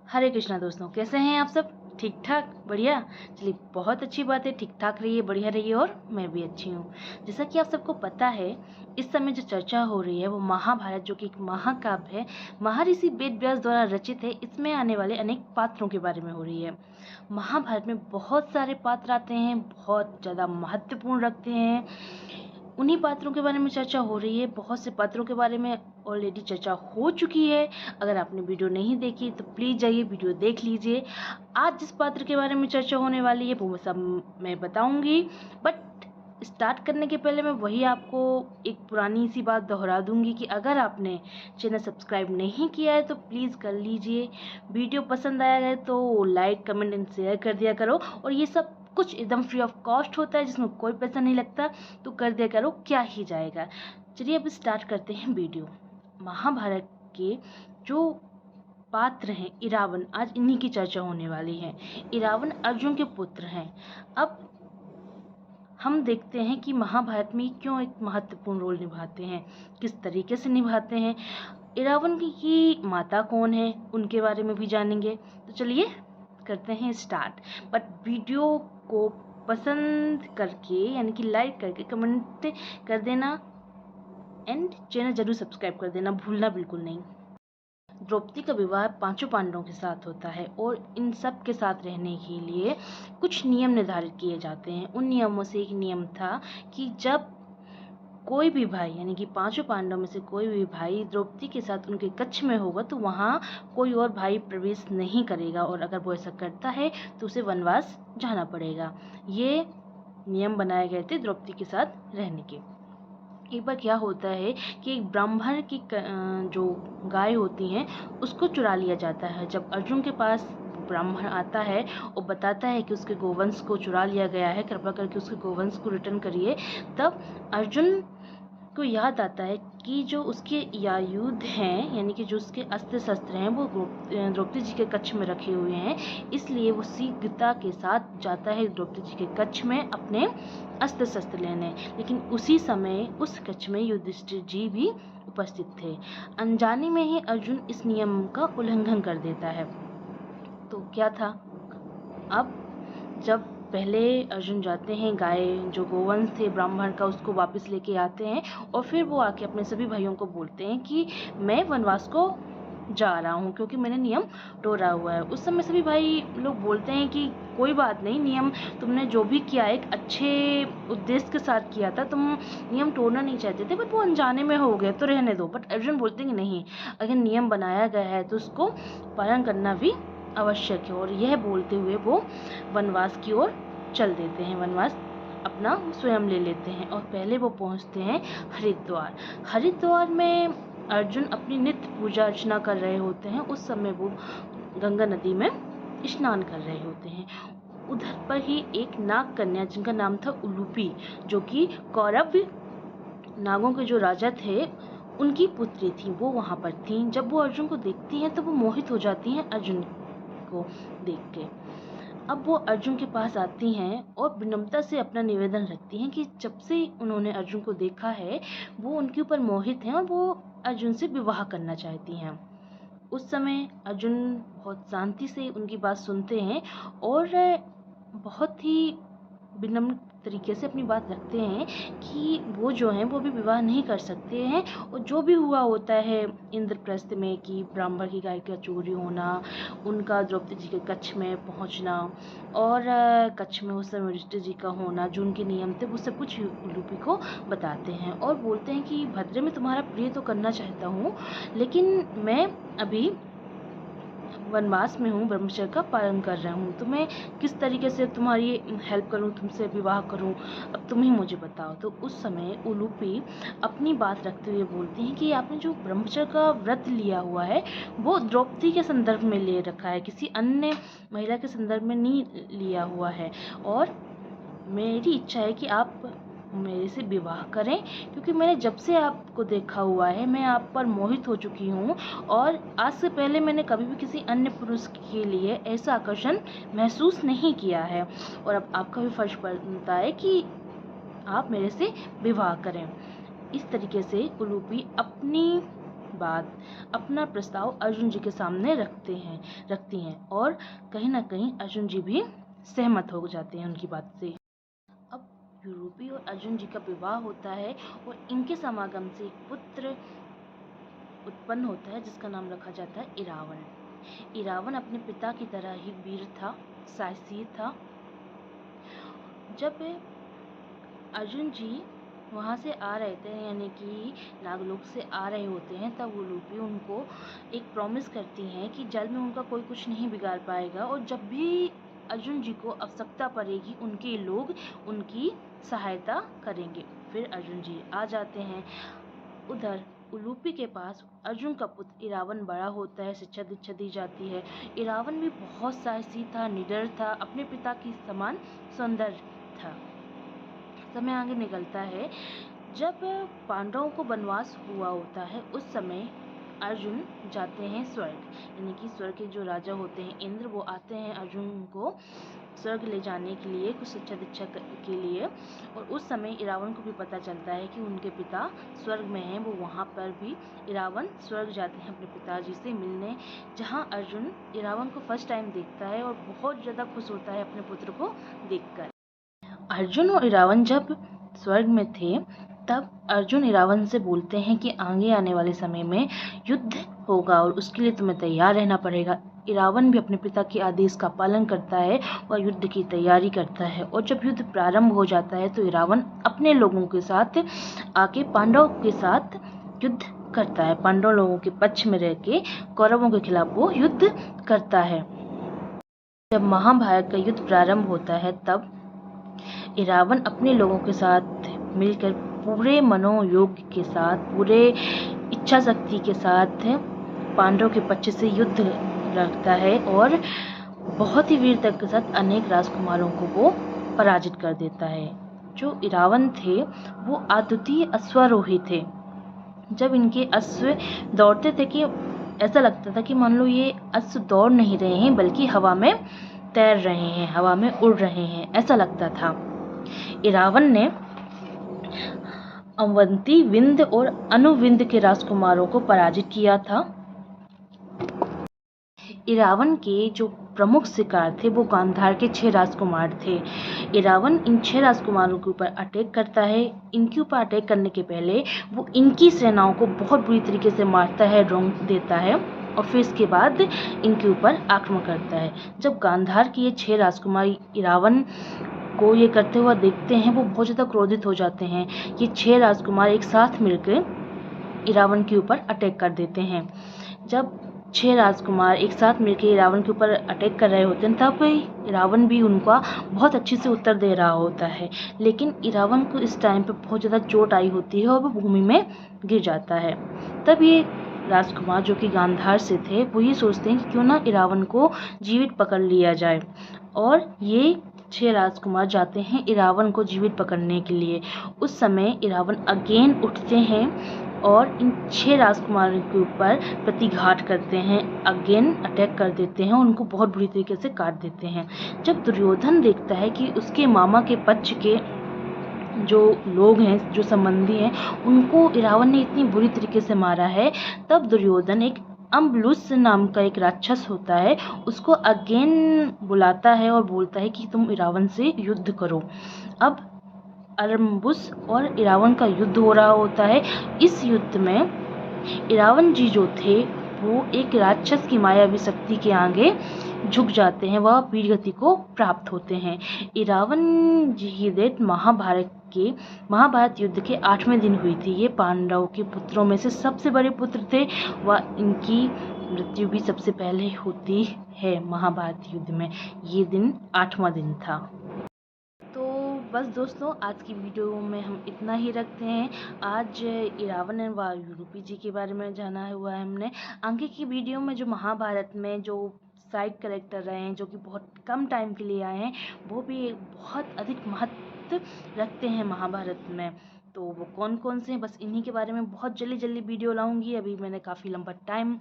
हरे कृष्णा दोस्तों, कैसे हैं आप सब? ठीक ठाक, बढ़िया। चलिए, बहुत अच्छी बात है। ठीक ठाक रहिए, बढ़िया रहिए और मैं भी अच्छी हूँ। जैसा कि आप सबको पता है, इस समय जो चर्चा हो रही है वो महाभारत, जो कि एक महाकाव्य है, महर्षि वेद व्यास द्वारा रचित है। इसमें आने वाले अनेक पात्रों के बारे में हो रही है। महाभारत में बहुत सारे पात्र आते हैं, बहुत ज़्यादा महत्वपूर्ण रखते हैं। उन्हीं पात्रों के बारे में चर्चा हो रही है। बहुत से पात्रों के बारे में ऑलरेडी चर्चा हो चुकी है। अगर आपने वीडियो नहीं देखी तो प्लीज़ जाइए वीडियो देख लीजिए। आज जिस पात्र के बारे में चर्चा होने वाली है वो सब मैं बताऊंगी, बट स्टार्ट करने के पहले मैं वही आपको एक पुरानी सी बात दोहरा दूंगी कि अगर आपने चैनल सब्सक्राइब नहीं किया है तो प्लीज़ कर लीजिए। वीडियो पसंद आया है तो लाइक, कमेंट एंड शेयर कर दिया करो। और ये सब कुछ एकदम फ्री ऑफ कॉस्ट होता है, जिसमें कोई पैसा नहीं लगता, तो कर दिया करो, क्या ही जाएगा। चलिए अब स्टार्ट करते हैं वीडियो। महाभारत के जो पात्र हैं इरावन, आज इन्हीं की चर्चा होने वाली है। इरावन अर्जुन के पुत्र हैं। अब हम देखते हैं कि महाभारत में क्यों एक महत्वपूर्ण रोल निभाते हैं, किस तरीके से निभाते हैं। इरावन की माता कौन है, उनके बारे में भी जानेंगे। तो चलिए करते हैं स्टार्ट। बट वीडियो को पसंद करके, यानी कि लाइक करके, कमेंट कर देना एंड चैनल जरूर सब्सक्राइब कर देना, भूलना बिल्कुल नहीं। द्रौपदी का विवाह पांचों पांडवों के साथ होता है और इन सब के साथ रहने के लिए कुछ नियम निर्धारित किए जाते हैं। उन नियमों से एक नियम था कि जब कोई भी भाई, यानी कि पांचों पांडवों में से कोई भी भाई द्रौपदी के साथ उनके कक्ष में होगा तो वहाँ कोई और भाई प्रवेश नहीं करेगा, और अगर वो ऐसा करता है तो उसे वनवास जाना पड़ेगा। ये नियम बनाए गए थे द्रौपदी के साथ रहने के। एक बार क्या होता है कि एक ब्राह्मण की जो गाय होती हैं उसको चुरा लिया जाता है। जब अर्जुन के पास ब्राह्मण आता है और बताता है कि उसके गोवंश को चुरा लिया गया है, कृपा करके उसके गोवंश को रिटर्न करिए, तब अर्जुन को याद आता है कि जो उसके आयुध हैं, यानी कि जो उसके अस्त्र शस्त्र हैं, वो द्रौपदी जी के कक्ष में रखे हुए हैं। इसलिए वो शीघ्रता के साथ जाता है द्रौपदी जी के कक्ष में अपने अस्त्र शस्त्र लेने। लेकिन उसी समय उस कक्ष में युधिष्ठिर जी भी उपस्थित थे। अनजाने में ही अर्जुन इस नियम का उल्लंघन कर देता है। तो क्या था, अब जब पहले अर्जुन जाते हैं, गाय जो गोवंश थे ब्राह्मण का उसको वापस लेके आते हैं, और फिर वो आके अपने सभी भाइयों को बोलते हैं कि मैं वनवास को जा रहा हूँ क्योंकि मैंने नियम तोड़ा हुआ है। उस समय सभी भाई लोग बोलते हैं कि कोई बात नहीं, नियम तुमने जो भी किया एक अच्छे उद्देश्य के साथ किया था, तुम नियम तोड़ना नहीं चाहते थे, बट वो अनजाने में हो गए तो रहने दो। बट अर्जुन बोलते हैं कि नहीं, अगर नियम बनाया गया है तो उसको पालन करना भी आवश्यक है। और यह बोलते हुए वो वनवास की ओर चल देते हैं, वनवास अपना स्वयं ले लेते हैं। और पहले वो पहुंचते हैं हरिद्वार। हरिद्वार में अर्जुन अपनी नित्य पूजा अर्चना कर रहे होते हैं। उस समय वो गंगा नदी में स्नान कर रहे होते हैं। उधर पर ही एक नाग कन्या जिनका नाम था उलूपी, जो कि कौरव नागों के जो राजा थे उनकी पुत्री थी, वो वहाँ पर थी। जब वो अर्जुन को देखती हैं तो वो मोहित हो जाती हैं अर्जुन को देख के। अब वो अर्जुन के पास आती हैं और विनम्रता से अपना निवेदन रखती हैं कि जब से उन्होंने अर्जुन को देखा है वो उनके ऊपर मोहित हैं और वो अर्जुन से विवाह करना चाहती हैं। उस समय अर्जुन बहुत शांति से उनकी बात सुनते हैं और बहुत ही विनम्र तरीके से अपनी बात रखते हैं कि वो जो हैं वो भी विवाह नहीं कर सकते हैं। और जो भी हुआ होता है इंद्रप्रस्थ में कि ब्राह्मण की गाय का चोरी होना, उनका द्रौपदी जी के कक्ष में पहुंचना, और कक्ष में उस समय युधिष्ठिर जी का होना, जो उनके नियम थे, वो सब कुछ उलूपी को बताते हैं और बोलते हैं कि भद्रे में तुम्हारा प्रिय तो करना चाहता हूँ, लेकिन मैं अभी वनवास में हूँ, ब्रह्मचर्य का पालन कर रहा हूँ, तो मैं किस तरीके से तुम्हारी हेल्प करूँ, तुमसे विवाह करूँ, अब तुम ही मुझे बताओ। तो उस समय उलूपी अपनी बात रखते हुए बोलती हैं कि आपने जो ब्रह्मचर्य का व्रत लिया हुआ है वो द्रौपदी के संदर्भ में ले रखा है, किसी अन्य महिला के संदर्भ में नहीं लिया हुआ है। और मेरी इच्छा है कि आप मेरे से विवाह करें, क्योंकि मैंने जब से आपको देखा हुआ है मैं आप पर मोहित हो चुकी हूँ, और आज से पहले मैंने कभी भी किसी अन्य पुरुष के लिए ऐसा आकर्षण महसूस नहीं किया है। और अब आपका भी फर्ज बनता है कि आप मेरे से विवाह करें। इस तरीके से उलूपी अपनी बाद अपना प्रस्ताव अर्जुन जी के सामने रखती हैं और कहीं ना कहीं अर्जुन जी भी सहमत हो जाते हैं उनकी बात से। अब यूरोपी और अर्जुन जी का विवाह होता है और इनके समागम से एक पुत्र उत्पन्न होता है जिसका नाम रखा जाता है इरावन। इरावन अपने पिता की तरह ही वीर था, साहसी था। जब अर्जुन जी वहाँ से आ रहे थे, यानी कि नागलोक से आ रहे होते हैं, तब उलूपी उनको एक प्रॉमिस करती हैं कि जल में उनका कोई कुछ नहीं बिगाड़ पाएगा और जब भी अर्जुन जी को आवश्यकता पड़ेगी उनके लोग उनकी सहायता करेंगे। फिर अर्जुन जी आ जाते हैं। उधर उलूपी के पास अर्जुन का पुत्र इरावन बड़ा होता है, शिक्षा दीक्षा दी जाती है। इरावन भी बहुत साहसी था, निडर था, अपने पिता की समान सुंदर था। समय आगे निकलता है। जब पांडवों को वनवास हुआ होता है उस समय अर्जुन जाते हैं स्वर्ग, यानी कि स्वर्ग के जो राजा होते हैं इंद्र, वो आते हैं अर्जुन को स्वर्ग ले जाने के लिए, कुछ शिक्षा दीक्षा के लिए। और उस समय इरावन को भी पता चलता है कि उनके पिता स्वर्ग में हैं। वो वहाँ पर भी इरावन स्वर्ग जाते हैं अपने पिताजी से मिलने, जहाँ अर्जुन इरावन को फर्स्ट टाइम देखता है और बहुत ज़्यादा खुश होता है अपने पुत्र को देखकर। अर्जुन और इरावन जब स्वर्ग में थे तब अर्जुन इरावन से बोलते हैं कि आगे आने वाले समय में युद्ध होगा और उसके लिए तुम्हें तैयार रहना पड़ेगा। इरावन भी अपने पिता के आदेश का पालन करता है और युद्ध की तैयारी करता है। और जब युद्ध प्रारंभ हो जाता है तो इरावन अपने लोगों के साथ आके पांडवों के साथ युद्ध करता है। पांडव लोगों के पक्ष में रह के कौरवों के खिलाफ वो युद्ध करता है। जब महाभारत का युद्ध प्रारंभ होता है तब इरावन अपने लोगों के साथ मिलकर पूरे मनोयोग के साथ, पूरे इच्छा शक्ति के साथ पांडवों के पक्ष से युद्ध रखता है और बहुत ही वीरता के साथ अनेक राजकुमारों को वो पराजित कर देता है। जो इरावन थे वो अद्वितीय अश्वारोही थे। जब इनके अश्व दौड़ते थे कि ऐसा लगता था कि मान लो ये अश्व दौड़ नहीं रहे हैं बल्कि हवा में तैर रहे हैं, हवा में उड़ रहे हैं, ऐसा लगता था। इरावन ने अवंती, विंध्य और अनुविंध्य के राजकुमारों को पराजित किया था। इरावन के जो प्रमुख शिकार थे वो गांधार के 6 राजकुमार थे। इरावन इन 6 राजकुमारों के ऊपर अटैक करता है। इनके ऊपर अटैक करने के पहले वो इनकी सेनाओं को बहुत बुरी तरीके से मारता है, रौंद देता है और फिर इसके बाद इनके ऊपर आक्रमण करता है। जब गांधार के ये 6 राजकुमार इरावन को ये करते हुआ देखते हैं वो बहुत ज़्यादा क्रोधित हो जाते हैं। ये 6 राजकुमार एक साथ मिलकर इरावन के ऊपर अटैक कर देते हैं। जब 6 राजकुमार एक साथ मिलकर इरावन के ऊपर अटैक कर रहे होते हैं तब इरावन भी उनका बहुत अच्छे से उत्तर दे रहा होता है, लेकिन इरावन को इस टाइम पे बहुत ज़्यादा चोट आई होती है और वो भूमि में गिर जाता है। तब ये राजकुमार जो कि गांधार से थे वो ये सोचते हैं कि क्यों ना इरावन को जीवित पकड़ लिया जाए और ये 6 राजकुमार जाते हैं इरावन को जीवित पकड़ने के लिए। उस समय इरावन अगेन उठते हैं और इन 6 राजकुमारों के ऊपर प्रतिघात करते हैं, अगेन अटैक कर देते हैं और उनको बहुत बुरी तरीके से काट देते हैं। जब दुर्योधन देखता है कि उसके मामा के पक्ष के जो लोग हैं, जो संबंधी हैं, उनको इरावन ने इतनी बुरी तरीके से मारा है, तब दुर्योधन एक अम्बलुस नाम का एक राक्षस होता है, उसको अगेन बुलाता है और बोलता है कि तुम इरावन से युद्ध करो। अब अम्बुस और इरावन का युद्ध हो रहा होता है। इस युद्ध में इरावन जी जो थे वो एक राक्षस की मायावी शक्ति के आगे झुक जाते हैं, वह वीर गति को प्राप्त होते हैं। इरावन जी की डेथ महाभारत युद्ध के 8वें दिन हुई थी। ये पांडव के पुत्रों में से सबसे बड़े पुत्र थे, वह इनकी मृत्यु भी सबसे पहले होती है महाभारत युद्ध में। ये दिन 8वां दिन था। तो बस दोस्तों, आज की वीडियो में हम इतना ही रखते हैं। आज इरावन व यूरोपी जी के बारे में जाना हुआ है हमने। आगे की वीडियो में जो महाभारत में जो साइड कैरेक्टर रहे हैं, जो कि बहुत कम टाइम के लिए आए हैं, वो भी बहुत अधिक महत्व रखते हैं महाभारत में। तो वो कौन कौन से हैं, बस इन्हीं के बारे में बहुत जल्दी वीडियो लाऊंगी। अभी मैंने काफ़ी लंबा टाइम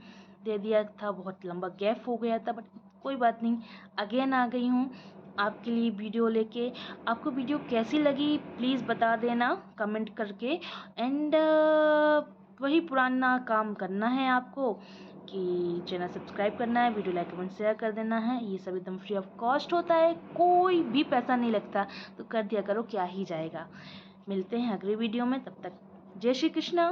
दे दिया था, बहुत लंबा गैप हो गया था, बट कोई बात नहीं, अगेन आ गई हूँ आपके लिए वीडियो लेके। आपको वीडियो कैसी लगी प्लीज़ बता देना कमेंट करके। एंड वही पुराना काम करना है आपको कि चैनल सब्सक्राइब करना है, वीडियो लाइक कमेंट शेयर कर देना है। ये सब एकदम फ्री ऑफ कॉस्ट होता है, कोई भी पैसा नहीं लगता, तो कर दिया करो, क्या ही जाएगा। मिलते हैं अगली वीडियो में, तब तक जय श्री कृष्णा।